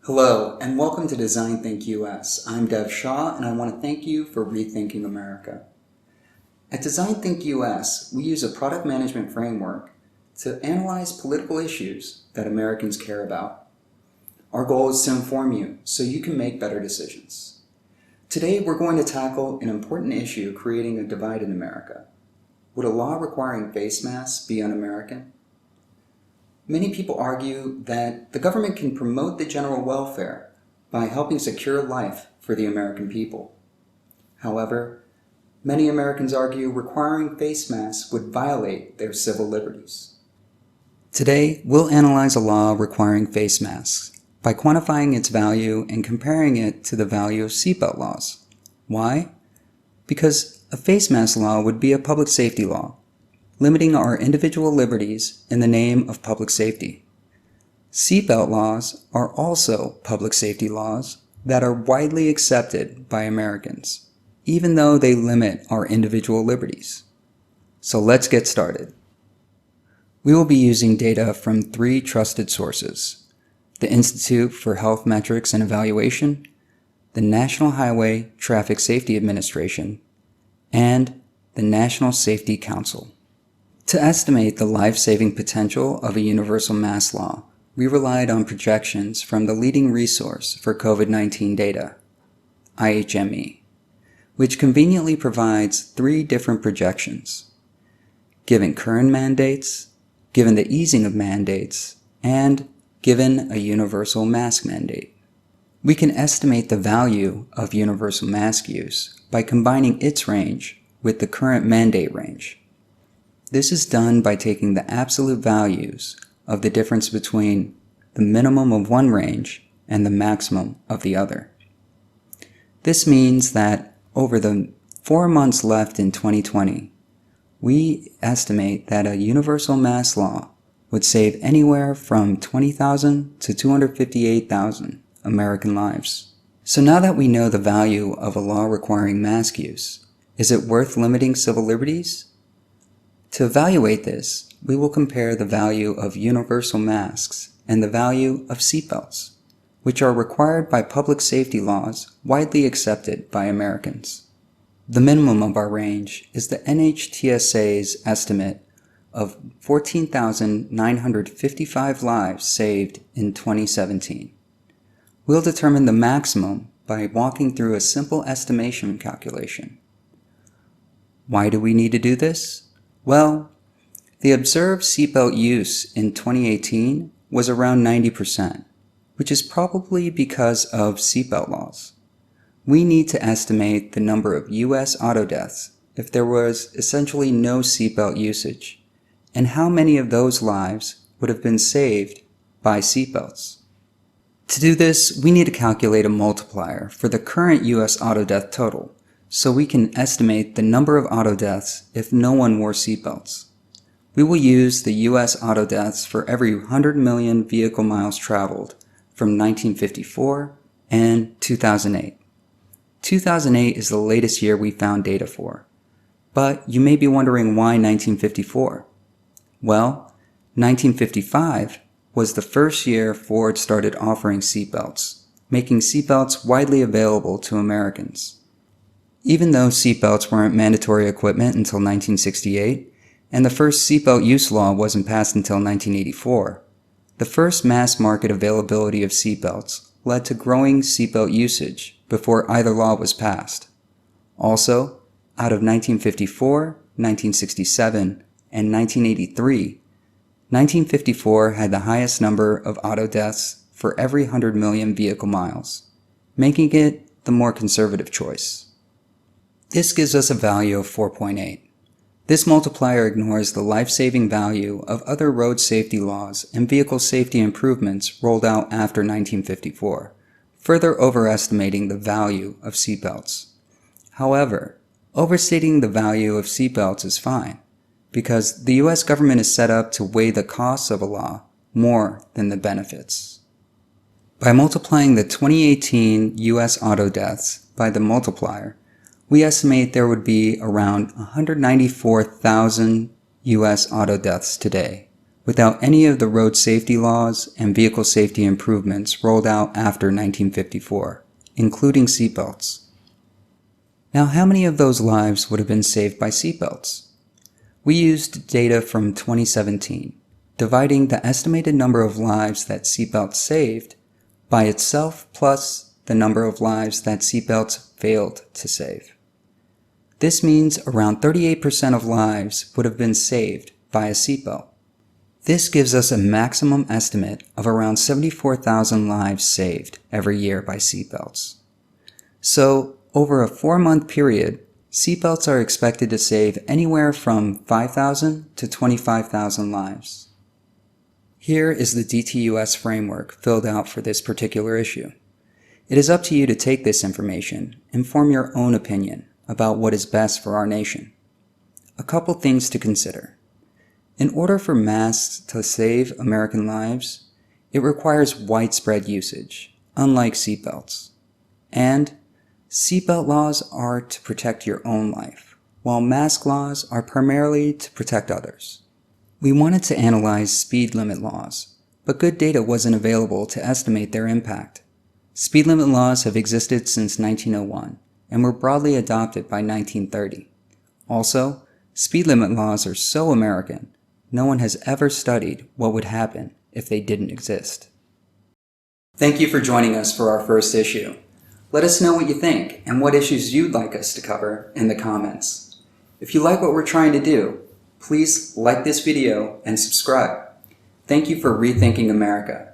Hello, and welcome to Design Think US. I'm Dev Shah, and I want to thank you for rethinking America. At Design Think US, we use a product management framework to analyze political issues that Americans care about. Our goal is to inform you so you can make better decisions. Today, we're going to tackle an important issue creating a divide in America. Would a law requiring face masks be un-American? Many people argue that the government can promote the general welfare by helping secure life for the American people. However, many Americans argue requiring face masks would violate their civil liberties. Today, we'll analyze a law requiring face masks by quantifying its value and comparing it to the value of seatbelt laws. Why? Because a face mask law would be a public safety law, limiting our individual liberties in the name of public safety. Seatbelt laws are also public safety laws that are widely accepted by Americans, even though they limit our individual liberties. So let's get started. We will be using data from 3 trusted sources: the Institute for Health Metrics and Evaluation, the National Highway Traffic Safety Administration, and the National Safety Council. To estimate the life-saving potential of a universal mask law, we relied on projections from the leading resource for COVID-19 data, IHME, which conveniently provides 3 different projections: given current mandates, given the easing of mandates, and given a universal mask mandate. We can estimate the value of universal mask use by combining its range with the current mandate range. This is done by taking the absolute values of the difference between the minimum of one range and the maximum of the other. This means that over the 4 months left in 2020, we estimate that a universal mask law would save anywhere from 20,000 to 258,000 American lives. So now that we know the value of a law requiring mask use, is it worth limiting civil liberties? To evaluate this, we will compare the value of universal masks and the value of seatbelts, which are required by public safety laws widely accepted by Americans. The minimum of our range is the NHTSA's estimate of 14,955 lives saved in 2017. We'll determine the maximum by walking through a simple estimation calculation. Why do we need to do this? Well, the observed seatbelt use in 2018 was around 90%, which is probably because of seatbelt laws. We need to estimate the number of U.S. auto deaths if there was essentially no seatbelt usage, and how many of those lives would have been saved by seatbelts. To do this, we need to calculate a multiplier for the current U.S. auto death total, so we can estimate the number of auto deaths if no one wore seatbelts. We will use the U.S. auto deaths for every 100 million vehicle miles traveled from 1954 and 2008. 2008 is the latest year we found data for. But you may be wondering why 1954? Well, 1955 was the first year Ford started offering seatbelts, making seatbelts widely available to Americans. Even though seatbelts weren't mandatory equipment until 1968, and the first seatbelt use law wasn't passed until 1984, the first mass market availability of seatbelts led to growing seatbelt usage before either law was passed. Also, out of 1954, 1967, and 1983, 1954 had the highest number of auto deaths for every 100 million vehicle miles, making it the more conservative choice. This gives us a value of 4.8. This multiplier ignores the life-saving value of other road safety laws and vehicle safety improvements rolled out after 1954, further overestimating the value of seatbelts. However, overstating the value of seatbelts is fine, because the U.S. government is set up to weigh the costs of a law more than the benefits. By multiplying the 2018 U.S. auto deaths by the multiplier, we estimate there would be around 194,000 U.S. auto deaths today, without any of the road safety laws and vehicle safety improvements rolled out after 1954, including seatbelts. Now, how many of those lives would have been saved by seatbelts? We used data from 2017, dividing the estimated number of lives that seatbelts saved by itself plus the number of lives that seatbelts failed to save. This means around 38% of lives would have been saved by a seatbelt. This gives us a maximum estimate of around 74,000 lives saved every year by seatbelts. So, over a 4-month period, seatbelts are expected to save anywhere from 5,000 to 25,000 lives. Here is the DTUS framework filled out for this particular issue. It is up to you to take this information and form your own opinion about what is best for our nation. A couple things to consider. In order for masks to save American lives, it requires widespread usage, unlike seatbelts. And seatbelt laws are to protect your own life, while mask laws are primarily to protect others. We wanted to analyze speed limit laws, but good data wasn't available to estimate their impact. Speed limit laws have existed since 1901 and were broadly adopted by 1930. Also, speed limit laws are so American, no one has ever studied what would happen if they didn't exist. Thank you for joining us for our first issue. Let us know what you think and what issues you'd like us to cover in the comments. If you like what we're trying to do, please like this video and subscribe. Thank you for rethinking America.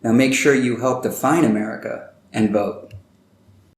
Now make sure you help define America and vote.